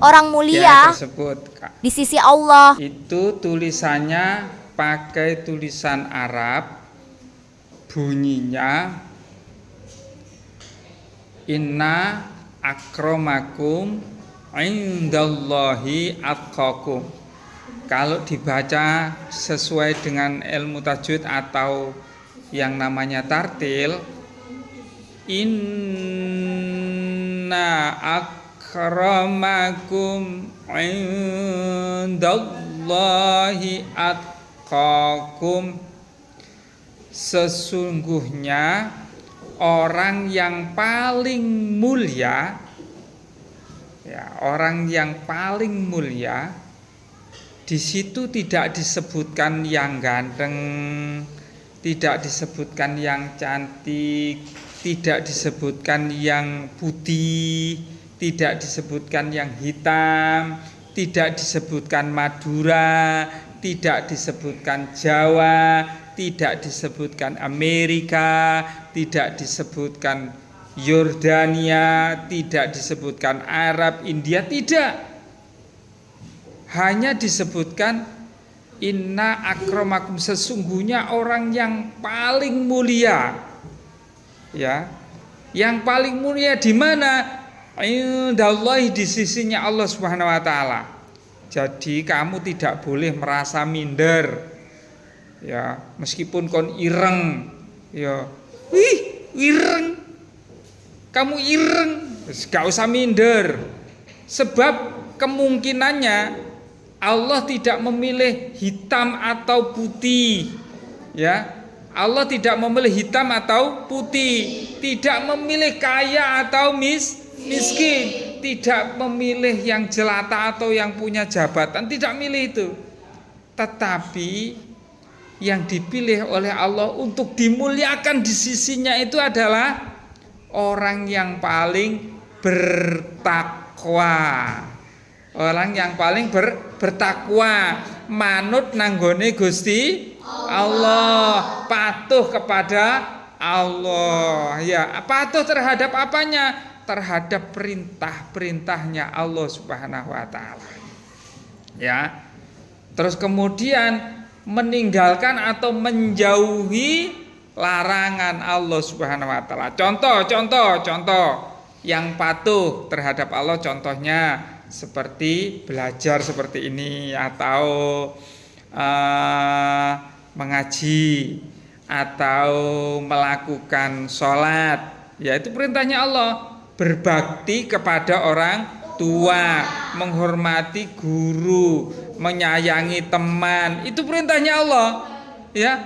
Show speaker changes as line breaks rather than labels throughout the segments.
orang mulia
tersebut
di sisi Allah.
itu tulisannya pakai tulisan Arab, bunyinya inna akramakum indallahi atqakum. Kalau dibaca sesuai dengan ilmu tajwid atau yang namanya tartil, inna akramakum indallahi atqakum, sesungguhnya orang yang paling mulia, ya, orang yang paling mulia. Di situ tidak disebutkan yang ganteng, tidak disebutkan yang cantik, tidak disebutkan yang putih, tidak disebutkan yang hitam, tidak disebutkan Madura, tidak disebutkan Jawa, tidak disebutkan Amerika, tidak disebutkan Yordania, tidak disebutkan Arab, India, tidak. Hanya disebutkan inna akramakum, sesungguhnya orang yang paling mulia. Ya. Yang paling mulia di mana? Indallahi, di sisinya Allah Subhanahu wa taala. Jadi kamu tidak boleh merasa minder. Ya, meskipun kon ireng, ya. Wih, ireng. Kamu ireng, gak usah minder. Sebab kemungkinannya Allah tidak memilih hitam atau putih, ya. Allah tidak memilih hitam atau putih, tidak memilih kaya atau miskin, tidak memilih yang jelata atau yang punya jabatan, tidak milih itu. Tetapi yang dipilih oleh Allah untuk dimuliakan di sisinya itu adalah orang yang paling bertakwa. Orang yang paling bertakwa, manut nanggone Gusti Allah, patuh kepada Allah. Ya, patuh terhadap apanya? Terhadap perintah-perintahnya Allah Subhanahu wa taala. Ya. Terus kemudian meninggalkan atau menjauhi larangan Allah Subhanahu wa taala. Contoh yang patuh terhadap Allah, contohnya seperti belajar seperti ini, atau mengaji, atau melakukan sholat, yaitu perintahnya Allah. Berbakti kepada orang tua, menghormati guru, menyayangi teman, itu perintahnya Allah, ya.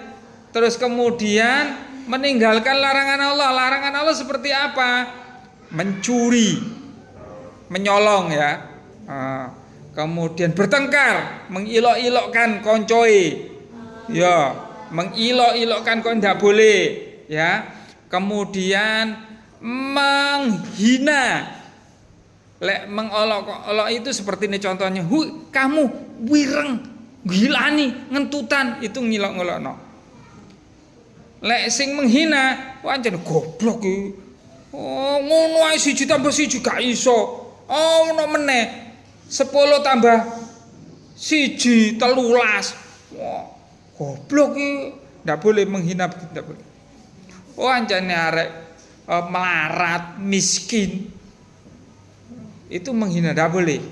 Terus kemudian meninggalkan larangan Allah. Larangan Allah seperti apa? Mencuri, menyolong, ya. Kemudian bertengkar, mengilok-ilokkan koncoe, ya, mengilok-ilokkan kon ndak boleh, ya. Kemudian menghina, lek mengolok-olok itu seperti ini contohnya, kamu wireng, gilani, ngentutan, itu ngilok-ngilokno. Lek sing menghina, wancen goblok iki. Oh, ngono ae 1 tambah 1 gak iso. Oh, ono meneh 10 tambah 1 13. Wah, goblok iki. Ndak boleh menghina, ndak boleh. Oh, ancane arek melarat, miskin. Itu menghina, ndak boleh.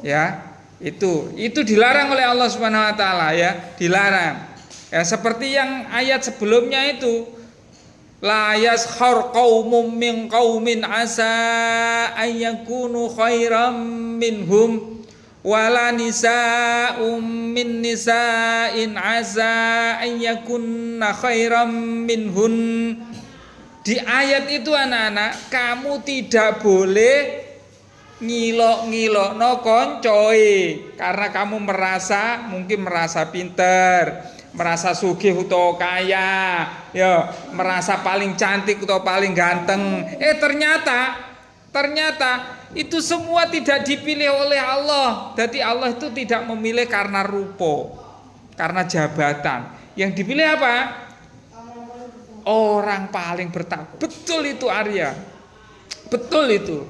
Ya, itu dilarang oleh Allah Subhanahu wa taala, ya, dilarang. Ya, seperti yang ayat sebelumnya itu, la yaskhar qaumum min qaumin asa ayyakunu khairam minhum wala nisa'um min nisa'in asa ayyakunna khairam minhun. Di ayat itu anak-anak, kamu tidak boleh ngilok-ngilokno koncoe karena kamu mungkin merasa pinter, merasa sugih atau kaya, ya, merasa paling cantik atau paling ganteng. Ternyata itu semua tidak dipilih oleh Allah. Jadi Allah itu tidak memilih karena rupa, karena jabatan. Yang dipilih apa? Orang paling bertakwa. Betul itu, Arya. Betul itu.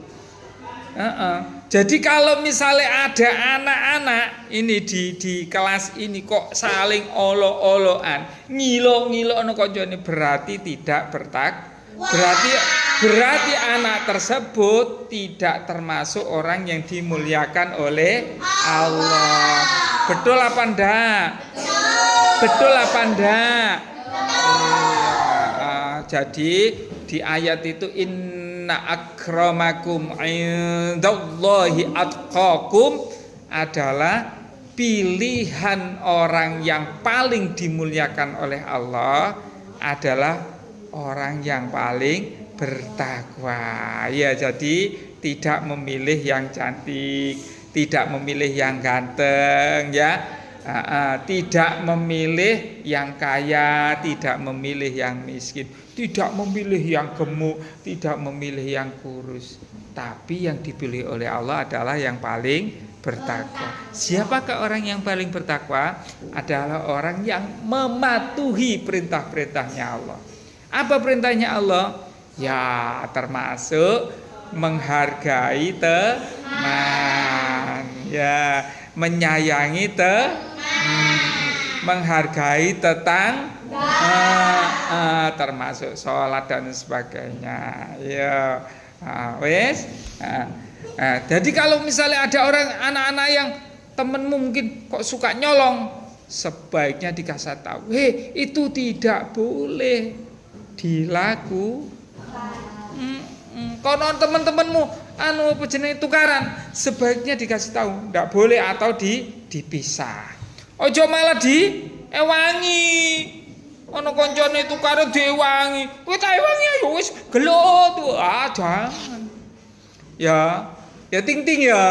Jadi kalau misalnya ada anak-anak ini di kelas ini kok saling olo-oloan, ngilo-ngilo kancane berarti tidak berarti anak tersebut tidak termasuk orang yang dimuliakan oleh Allah. Betul apa enggak? Betul apa enggak? Jadi di ayat itu inna akramakum indallahi atqakum adalah pilihan orang yang paling dimuliakan oleh Allah adalah orang yang paling bertakwa. Ya, jadi tidak memilih yang cantik, tidak memilih yang ganteng, ya. Tidak memilih yang kaya, tidak memilih yang miskin, tidak memilih yang gemuk, tidak memilih yang kurus. Tapi yang dipilih oleh Allah adalah yang paling bertakwa. Siapakah orang yang paling bertakwa? Adalah orang yang mematuhi perintah-perintahnya Allah. Apa perintahnya Allah? Ya, termasuk menghargai teman, ya, menyayangi menghargai termasuk sholat dan sebagainya. Ya, wes. Jadi kalau misalnya ada orang anak-anak yang temenmu mungkin kok suka nyolong, sebaiknya dikasih tahu, itu tidak boleh dilakukan. Konon teman-temanmu apa jenenge tukaran, sebaiknya dikasih tahu, tidak boleh atau dipisah. Ojo malah diewangi. Ono koncone tukaran diewangi. Kowe tak ewangi ayo wis gelut. Jangan. Ya ting-ting ya.